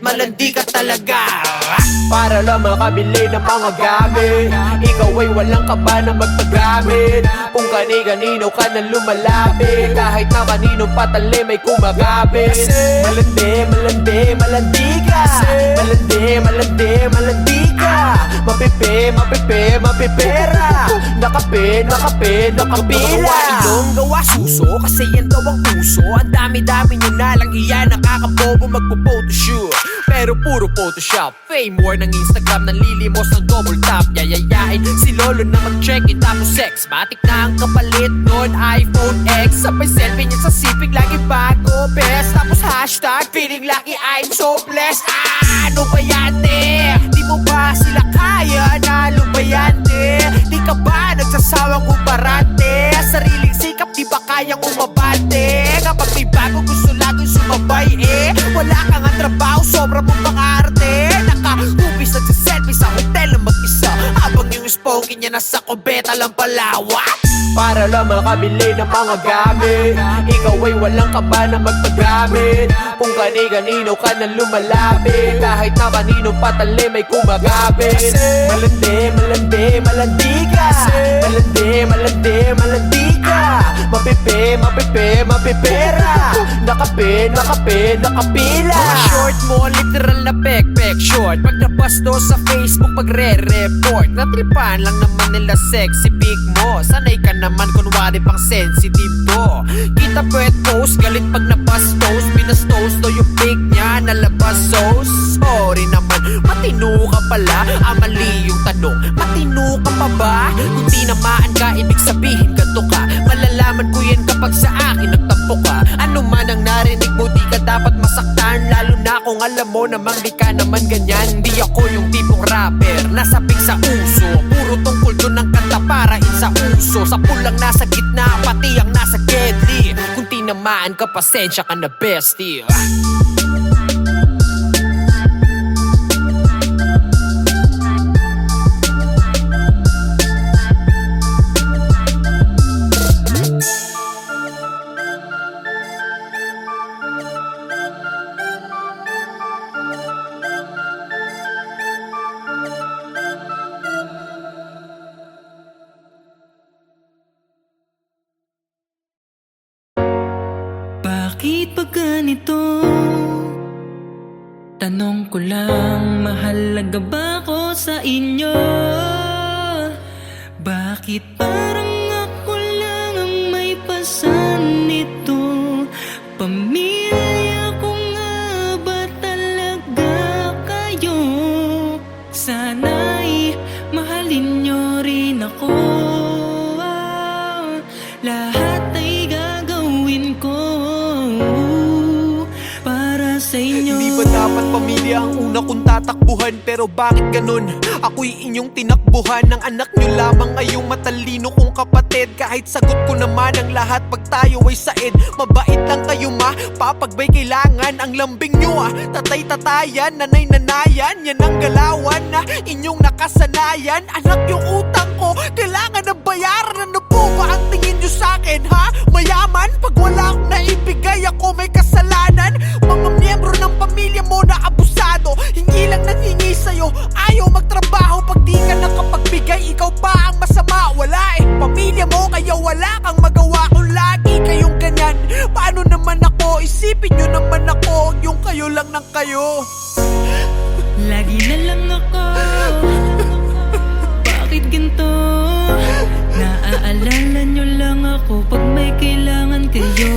pilit malandi ka talaga. Para lang makabili ng mga gamit, ikaw ay walang kaba na magpagamit. Kung kani-kanino ka na lumalapit, kahit na kaninong patali may kumagapit. Malandi, malandi, malandi ka. Malandi, malandi, malandi ka. Mapipi, mapipi, mapipera. Nakape, nakape, nakapila. Ilong gawa suso, kasi yan daw ang puso. Ang dami-dami nyo na lang iyan, nakakabobo magpo-photoshoot. Pero puro Photoshop, fame war ng Instagram, nanlilimos ng double tap. Yayayain si Lolo na mag-check-in tapos sex. Matik na ang kapalit nun, iPhone X. Sabay selfie niya sa sipig, lagi bago best. Tapos hashtag, feeling lucky I'm so blessed. Ano ba yan, te? Di mo ba sila kaya? Nalo ba yan, te? Di ka ba nagsasawang umarante? Sariling sikap, di ba kayang umabante? Kapag may bago gusto laging sumabay, wala kang ang trabaho, sobra mong pang-arte. Naka-hubis at selfie sa hotel na mag-isa, habang yung spoky niya nasa kubeta lang palawa. Para lang makabili ng mga gamit, ikaw ay walang kaba na magpagamit. Kung kani-kanino ka na lumalapit, kahit na kaninong patali may kumagapit. Malandi, malandi, malandi ka. Malandi, malandi, malandi ka. Mapipi, mapipi, mapipera. Nakape, nakape, nakapila. Mga short mo, literal na pek-pek short. Pag nabasto sa Facebook, pagre-report. Natripan lang naman nila sexy pic mo. Sanay ka naman kunwari pang sensitive to. Kita pwet post, galit pag nabastos. Binastos to yung pic niya, nalabas sauce. Sorry naman, matino ka pala. Mali yung tanong, matino ka pa ba? Kung tinamaan ka, ibig sabihin ganto ka. Malalaman ko yan kapag sa akin nagtampo ka. Ano man ang narinig mo, di ka dapat masaktan. Lalo na kung alam mo namang di ka naman ganyan. Di ako yung tipong rapper, nasabik sa uso. Puro tungkol doon ang kanta para sa uso. Sa pulang nasa gitna, pati ang nasa deadly. Kung tinamaan ka, pasensya ka na bestie. Bakit ba ganito? Tanong ko lang, mahalaga ba ako sa inyo? Bakit parang ako lang ang may pasan nito? Pamilya ko nga ba talaga kayo? Sana'y mahalin nyo rin ako. Lahat ay gagawin ko para sa inyo. Hindi ba dapat pamilya ang una kong tatakbuhan? Pero bakit ganun? Ako'y inyong tinakbuhan. Ang anak nyo lamang ay yung matalino kong kapatid. Kahit sagot ko naman ang lahat pag tayo ay said. Mabait lang kayo ma, papagbay kailangan. Ang lambing nyo tatay-tatayan, nanay-nanayan. Yan ang galawan na inyong nakasanayan. Anak yung utang ko, kailangan na bayaran. Ano po ba ang tingin nyo sa'kin ha? Mayaman? Pag wala akong naibigay, ako may kasalanan. Mga miyembro ng pamilya mo na abusado, hingi lang nang hingi sa'yo, ayaw magtrabaho. Pag di ka nakapagbigay, ikaw pa ang masama. Wala pamilya mo, kaya wala kang magawa. Kung lagi kayong ganyan, paano naman ako? Isipin nyo naman ako, yung kayo lang ng kayo. Lagi na lang ako, bakit ganito? Naaalala nyo lang ako pag may kailangan kayo.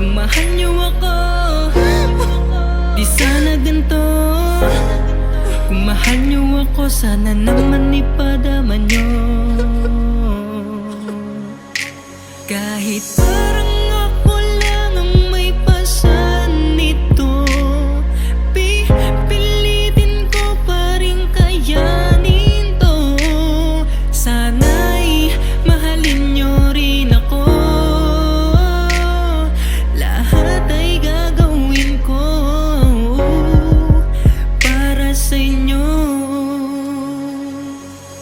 Kung mahal nyo ako, di sana ganito. Kung mahal nyo ako, sana naman ipadama nyo. Kahit parang ako lang ang may pasan nito, pipilitin ko pa rin kayanin to. Sana'y mahalin nyo rin ako. Lahat ay gagawin ko para sa inyo.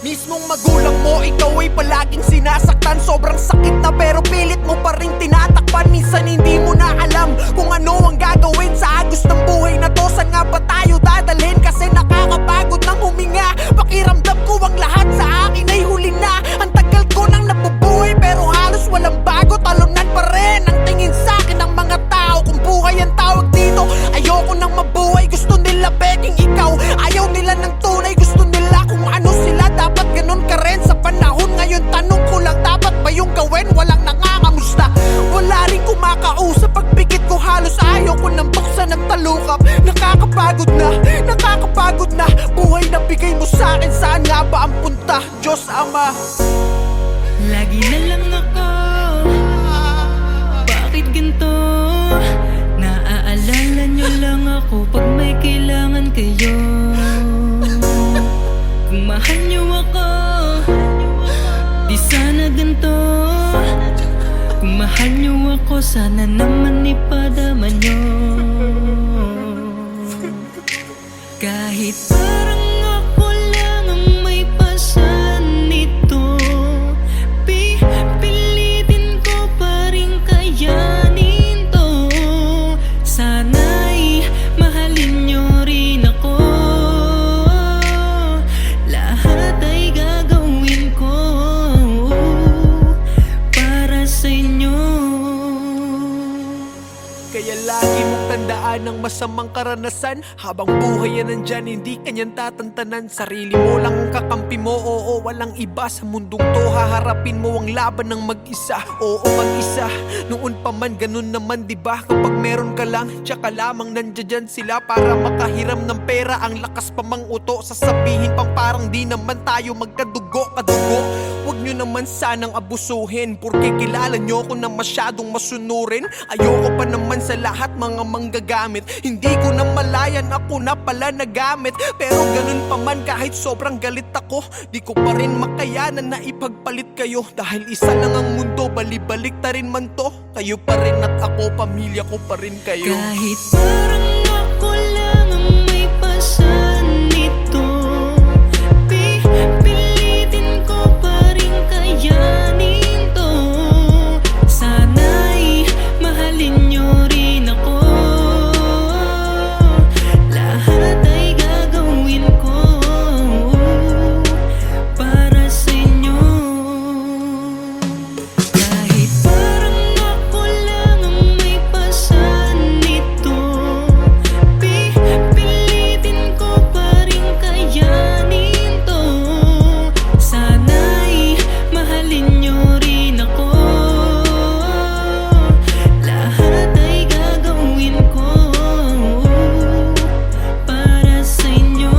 Mismong magulang mo, ikaw ay palaging sinasaktan. Sobrang sakit na pero pilit mo pa pa rin tinatakpan. Minsan hindi mo na alam kung ano ang gagawin sa agos ng buhay na to. Saan nga ba tayo dadalhin? Kasi nakakapagod ng huminga. Pakiramdam ko ang lahat sa akin ay huli na. Ang tagal ko nang nabubuhay pero halos walang bago. Talunan pa rin ang tingin sa akin ng mga tao. Kung buhay ang tawag dito, ayoko nang mabuhay. Gusto nila beking ikaw, ayaw nila ng tunay. Gusto nila kung ano sila, dapat ganun ka rin sa panahon ngayon. Tanong ko lang, dapat ba yung gawin? Walang nangangamusta, wala rin kumakausap. Pagpikit ko halos ayaw ko nang buksan ng talukap. Nakakapagod na buhay na bigay mo sa akin. Saan nga ba ang punta? Diyos Ama, Lagi na lang ako, bakit ganito? Naaalala nyo lang ako pag may kailangan kayo. Kung mahal nyo ako, di sana ganito. Kung mahal nyo ako, sana naman ipadama nyo. Kahit parang ako lang ang may pasan nito, pipilitin ko pa rin kayanin to. Sana'y mahalin nyo rin ako, lahat ay gagawin ko para sa inyo. kaya lagi mong tandaan ang masamang karanasan. Habang buhay yan nandyan, hindi kanyan tatantanan. Sarili mo lang ang kakampi mo, oo, walang iba. Sa mundong to, haharapin mo ang laban ng mag-isa. Oo, mag-isa, noon pa man, ganun naman, diba? Kapag meron ka lang, tsaka lamang nandiyan sila para makahiram ng pera. Ang lakas pa mang uto, sasabihin pang parang di naman tayo magkadugo. Huwag nyo naman sanang abusuhin, porque kilala nyo ko na masyadong masunurin. Ayoko pa naman sa lahat mga manggagamit. Hindi ko na malayan, ako na pala nagamit. Pero ganun pa man, kahit sobrang galit ako, di ko pa rin makayanan na ipagpalit kayo. Dahil isa lang ang mundo, balibalik ta rin man to. Kayo pa rin at ako, pamilya ko pa rin kayo. Kahit parang ako lang ang may pasan nito, pipilitin ko pa rin kayanin to. Sana'y mahalin nyo rin ako, lahat ay gagawin ko para sa inyo. Kahit parang ako lang ang may pasan nito, pipilitin ko pa rin kayanin to. Sana'y mahalin nyo rin ako, lahat ay gagawin ko para sa inyo.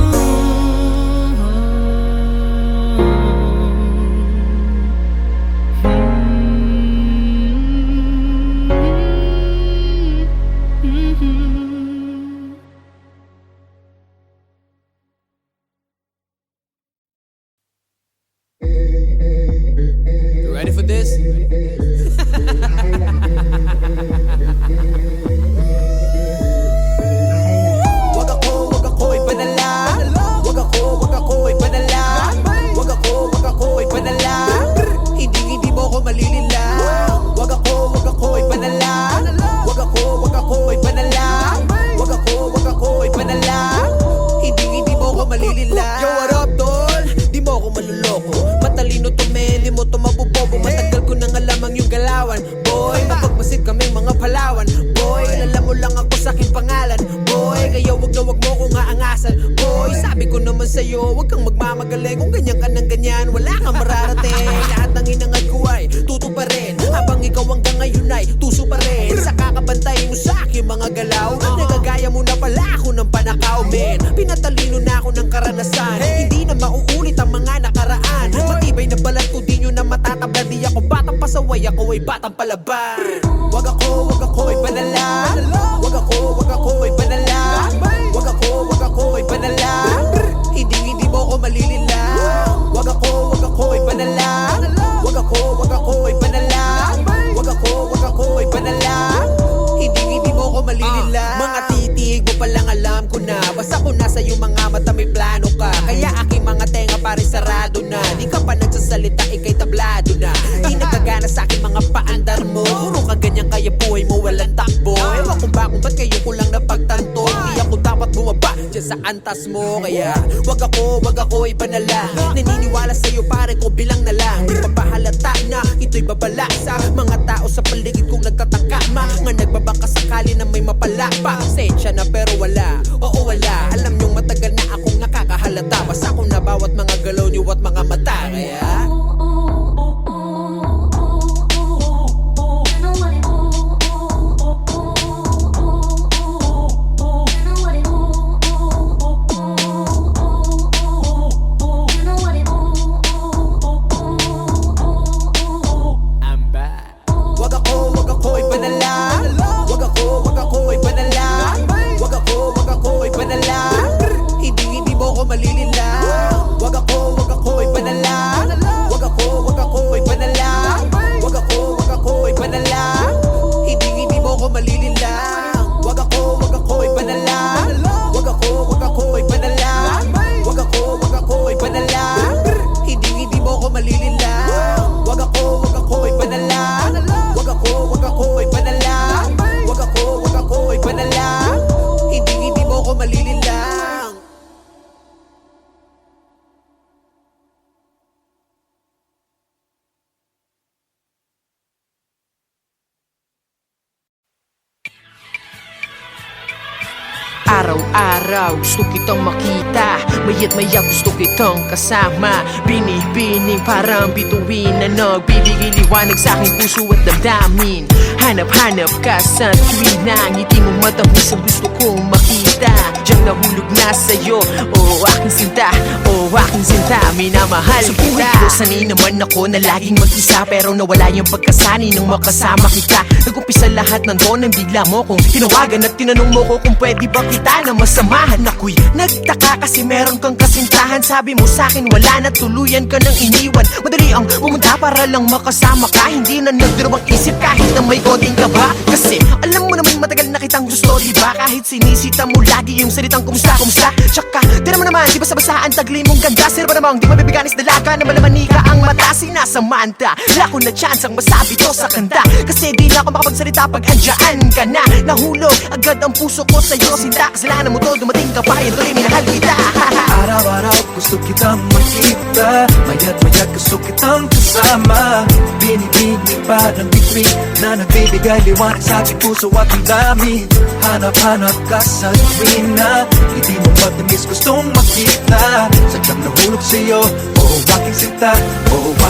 You ready for this? Wag ako ipadala. Wag ako ipadala. Wag ako ipadala. Hindi mo ko malilila. Wag ako ipadala. Wag ako ipadala. Wag ako ipadala. Hindi mo ko malilila. Yo, what up, tol? Di mo ko maluloko. Matalino to, men, di mo to mapupobo. Matagal ko nang alam ang iyong galawan. Boy, mapagmasid kaming mga Palawan. Boy, alam mo lang ako sa aking pangalan. Boy, kaya wag mo kong aangasan. Boy, sabi ko naman sa'yo, wag kang magmamagaling. Kung ganyan ka ng ganyan, wala kang mararating. Lahat ng inangad ko ay tuto pa rin, habang ikaw hanggang ngayon ay tuso pa rin. Sa kakabantay mo sa aking mga galaw, nagagaya mo na pala ako ng panakaw, men. Pinatalino na ako ng karanasan, hindi na mauulit ang mga nakaraan. Matibay na balat ko, di nyo na matatabla. Di ako batang pasaway, ako ay batang palaban. Wag ako ipadala. Wag ako ipadala. Wag ako ipadala. Hindi mo ko malilila. Wag ako ipadala. Wag ako ipadala. Wag ako ipadala. Hindi mo ko malilila. Mga titig mo palang alam ko na, basta ko nasa iyong mga mata may plano ka. Kaya aking mga tenga pare sarado na. Di ka pa nagsasalita, ikay tablado na. Di nagagana na sa'kin mga paandar mo. Puro ka ganyan kaya buhay mo walang takbo. Ewan ko ba kung ba't kayo ko lang napagtanto. Hindi ako dapat bumaba dyan sa antas mo. Kaya wag ako iba na lang. Naniniwala sa'yo pare ko bilang na lang. Di pa pahalata na ito'y babala sa mga tao sa paligid kong nagtatangkama. Nga nagbabaka sakali na may mapala pa. Sensya na pero wala, oo wala. Alam nyong matagal na akong nakakahalata. Basta ko na bawat mga galaw niyo at mga mata. Kaya wag ako iba na lang. Wag ako iba na lang. Wag ako iba na lang. Hindi mo ko malililang. Wag ako iba na lang. Wag ako iba na lang. Wag ako iba na lang. Hindi mo ko malililang. Wag ako iba na lang. Wag ako iba na lang. Wag ako iba na lang. Hindi mo ko malililang. Wag ako iba na lang. Wag ako iba na lang. Wag ako iba na lang. Hindi mo ko malililang. Araw-araw gusto kitang makita, maya't maya gusto kitang kasama. Binibining parang bituin na nagbibigay liwanag sa aking puso at damdamin. Hanap-hanap ka sa tuwina, ngiti mong matamis ang gusto kong makita. Diyang nahulog na sa'yo, aking sinta, aking sinta, minamahal kita. Sa buhay ko sanay naman ako na laging mag-isa, pero nawala yung pagkasani nung makasama kita. Nag-umpisa lahat ng doon ang bigla mo kong tinawagan at tinanong mo ko kung pwede ba kita na masamahan. Ako'y nagtaka kasi meron kang kasintahan. Sabi mo sa'kin wala na, tuluyan ka nang iniwan. Madali ang pumunta para lang makasama ka. Hindi na nagdurubang isip kahit na may konting kaba. Kasi alam mo naman matagal na kitang gusto, diba? Kahit sinisita mo lagi yung salitang kumusta. Tsaka di naman di basta-basaan tagli mong ganda. Sino ba namang di mabibiganis dalaga na malamanika ang mata. Sinasamanta, wala ko na chance ang masabi to sa kanta. Kasi di na ako makapagsalita pag andyan ka na. Nahulog agad ang puso ko sa'yo, sinta. Kasalanan mo to, dumating ka pa, yun tuloy minahal kita. Araw-araw gusto kitang makita, maya't maya gusto kitang kasama. Binibining parang bituin na nagbibigay liwanag sa aking puso at ang dami. Hanap-hanap ka sa tuwina, hindi mo matamis gustong makita. Sadyang nahulog sa'yo, aking sinta,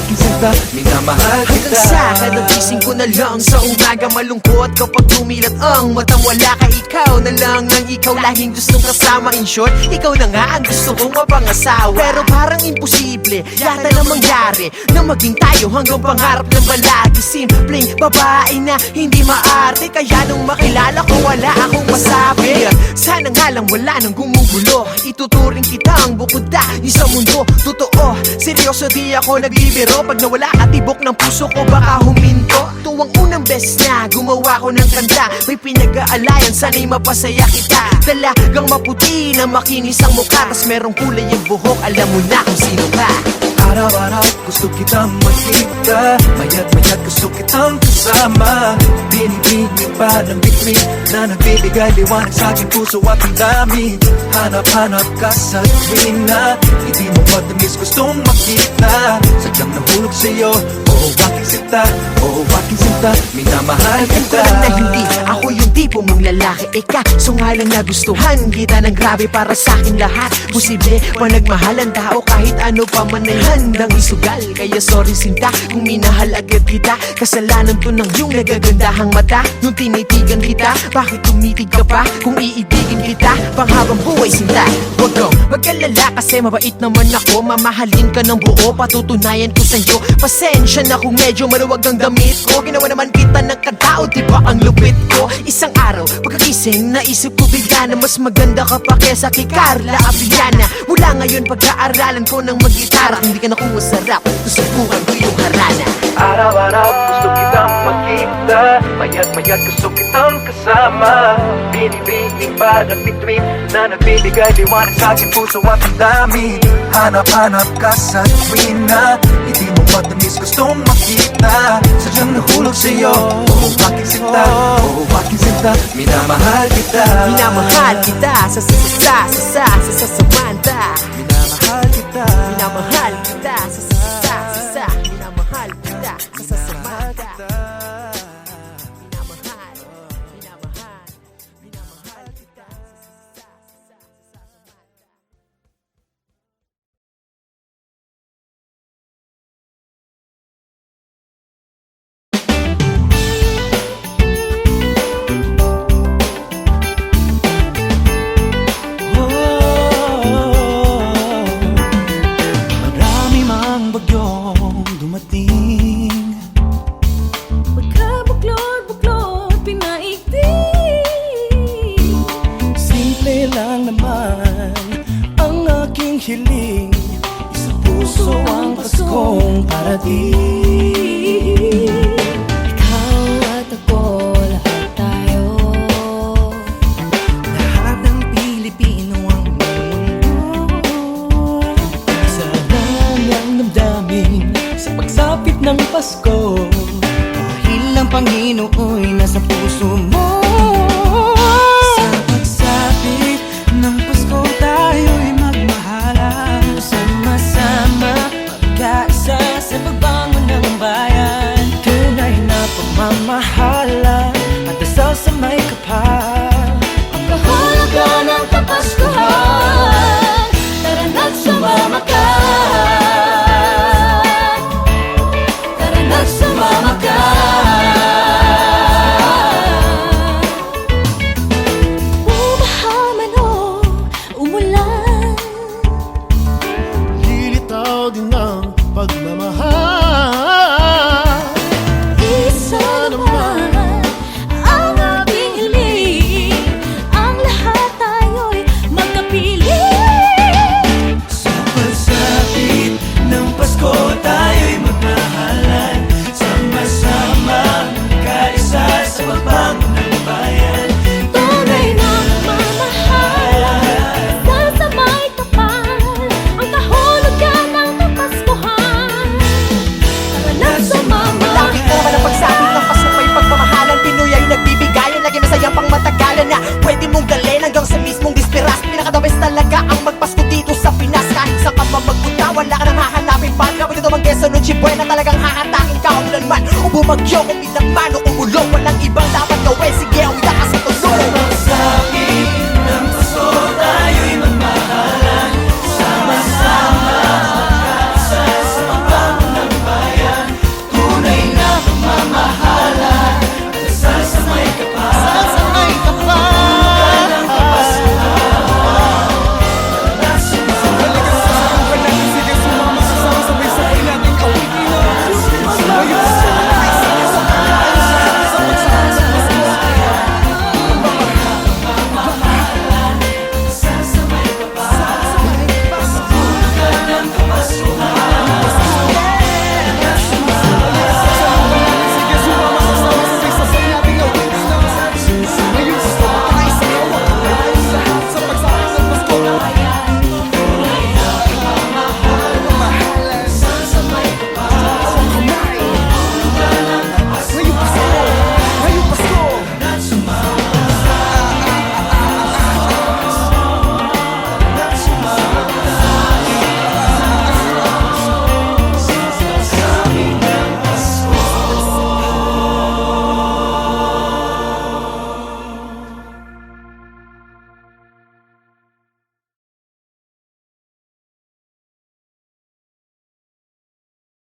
aking sinta, minamahal kita. Hanggang sa kadagising ko na lang sa umaga, malungkot kapag tumilat ang matang wala ka. Ikaw na lang nang ikaw laging gustong kasama. In short, ikaw na nga ang gusto kong mapangasawa. Pero parang imposible yata na mangyari na maging tayo hanggang pangarap ng balagi. Simpleng babae na hindi maarte, kaya nung makilala ko wala akong masabi. Sana nga lang wala nang gumugulo, ituturing kita ang bukod ni sa mundo. Totoo, seryoso di ako nagbibiro. Pag nawala ka tibok ng puso ko baka huminto. Tuwang unang best na gumawa ko ng kanta, may pinag-aalayan sana'y mapasaya kita. Talagang maputi na makinis ang mukha, tas merong kulay yung buhok, alam mo na kung sino ka. Araw-araw gusto kitang makita, maya't maya gusto kitang kasama. Binibining parang bituin na nagbibigay liwanag sa aking puso at ang dami. Hanap-hanap ka sa tuwina, hindi mo matamis gustong makita. Sadyang nahulog sa'yo, aking sinta, aking sinta, minamahal Alam ko kita. lang na hindi ako yung tipo mong lalaki. Ika, so nga lang nagustuhan kita ng grabe para sa akin lahat. Posible pa nagmahal ang tao kahit ano pa man ay handang isugal. Kaya sorry sinta kung minahal agad kita. Kasalanan to ng iyong nagagandahang mata. Nung tinitigan kita, bakit tumitig ka pa? Kung iibigin kita, panghabang buhay sinta. Huwag kang mag-alala kasi mabait naman ako. Mamahalin ka ng buo, patutunayan ko sa'yo. Pasensya na kung medyo maluwag ang damit ko. Ginawa naman kita ng katao, diba ang lupit ko? Isang araw, pagkagising, naisip ko bigla na mas maganda ka pa kesa kay Carla Abiliana. Mula ngayon, pag-aaralan ko ng mag-gitara. Hindi ka na kung masarap, susubukan ko yung harana. Araw-araw gusto kitang makita, makita Mayat-mayat gusto kitang kasama Binibining parang bituin na nagbibigay liwanag sa aking puso at ang dami Hanap-hanap ka sa tuwina Hindi mo matamis gustong makita Sadyang nahulog sa'yo Oh, aking sinta Oh, aking sinta Minamahal kita Minamahal kita sa Samantha. Minamahal kita Minamahal kita sa minamahal kita sa Samantha. Minamahal, minamahal, minamahal kita sa Samantha. Marami mang bagyong dumating Pagkabuklod-buklod, pinaigting Simple lang naman ang aking hiling Sa puso ang Paskong parating